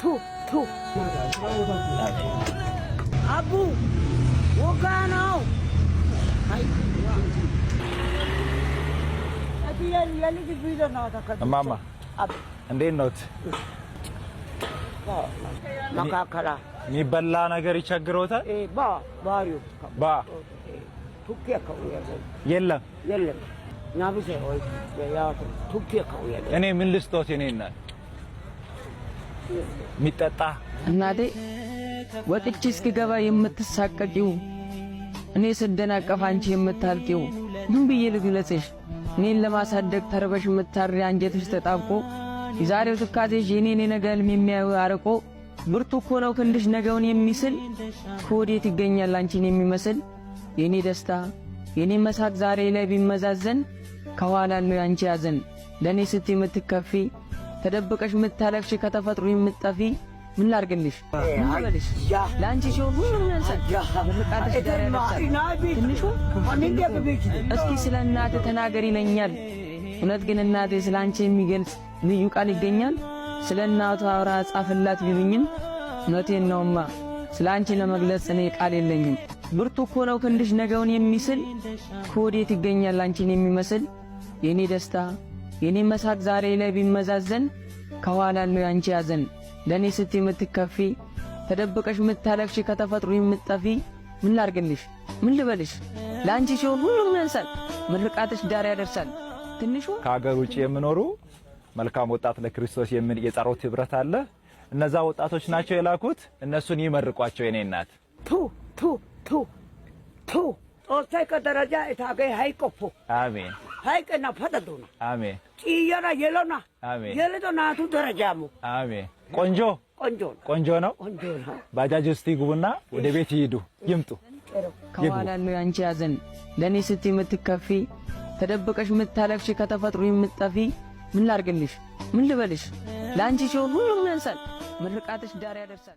ቱ አቡ ወጋናው አይ አዲያን ያልጅ ቢዶ ነው ታከለ እማማ እንዴት ነው? ማካከላ የሚበላ ነገር ይቸግሮታል? ባሪው ቱኪያ የለም ናብሴ ወይ ያው ቱኪያ እኔ ምን ልስጦት? የኔ እናት የሚጠጣ እናቴ ወጥቼ እስክገባ የምትሳቀቂው እኔ ስደናቀፍ አንቺ የምታልቂው ምን ብዬ ልግለጽሽ? እኔን ለማሳደግ ተርበሽ የምታሪ አንጀትሽ ተጣብቆ የዛሬው ትካዜሽ የኔን ነገል የሚያዩ አርቆ ብርቱ እኮ ነው ክንድሽ ነገውን የሚስል ከወዴት ይገኛል አንቺን የሚመስል የኔ ደስታ የኔ መሳቅ ዛሬ ላይ ቢመዛዘን ከኋላ ነው ያንቺ ያዘን ለኔ ስትይ የምትከፊ ተደብቀሽ የምታለቅሽ ከተፈጥሮ የምትጠፊ ምን ላርግልሽ ምን ልበልሽ ላንቺ ሲሆን ሁሉም ያንሳል ምርቃትሽ ጋር ያለሳል ትንሹ እስኪ ስለ እናት ተናገር ይለኛል እውነት ግን እናቴ ስላንቺ የሚገልጽ ልዩ ቃል ይገኛል ስለ እናቱ አውራ ጻፍላት ቢሉኝም እውነቴን ነውማ ስላንቺ ለመግለጽ እኔ ቃል የለኝም ብርቱ እኮ ነው ክንድሽ ነገውን የሚስል ከወዴት ይገኛል አንቺን የሚመስል የኔ ደስታ የኔ መሳቅ ዛሬ ላይ ቢመዛዘን ከኋላ ነው ያንቺ ያዘን ለኔ ስትይ የምትከፊ ተደብቀሽ የምታለቅሽ ከተፈጥሮ የምትጠፊ ምን ላርግልሽ ምን ልበልሽ ላንቺ ሲሆን ሁሉም ያንሳል ምርቃትሽ ዳር ያደርሳል ትንሹ ከሀገር ውጪ የሚኖሩ መልካም ወጣት ለክርስቶስ የሚል የጸሎት ህብረት አለ። እነዛ ወጣቶች ናቸው የላኩት። እነሱን ይመርቋቸው የኔ እናት። ጦርታይ ከደረጃ እታገይ ሃይቆፎ አሜን ሃይቀና ፈተዱና አሜን ጭየራ የሎና አሜን የለዶናቱ ደረጃሙ አሜን ቆንጆ ነው ባጃጅ ውስጥ ይግቡና ወደ ቤት ይሄዱ ይምጡ ከኋላ ነው ያንቺ ያዘን ለኔ ስትይ የምትከፊ ተደብቀሽ የምታለቅሽ ከተፈጥሮ የምትጠፊ ምን ላርግልሽ ምን ልበልሽ ላንቺ ሲሆን ሁሉም ያንሳል ምርቃትሽ ዳር ያደርሳል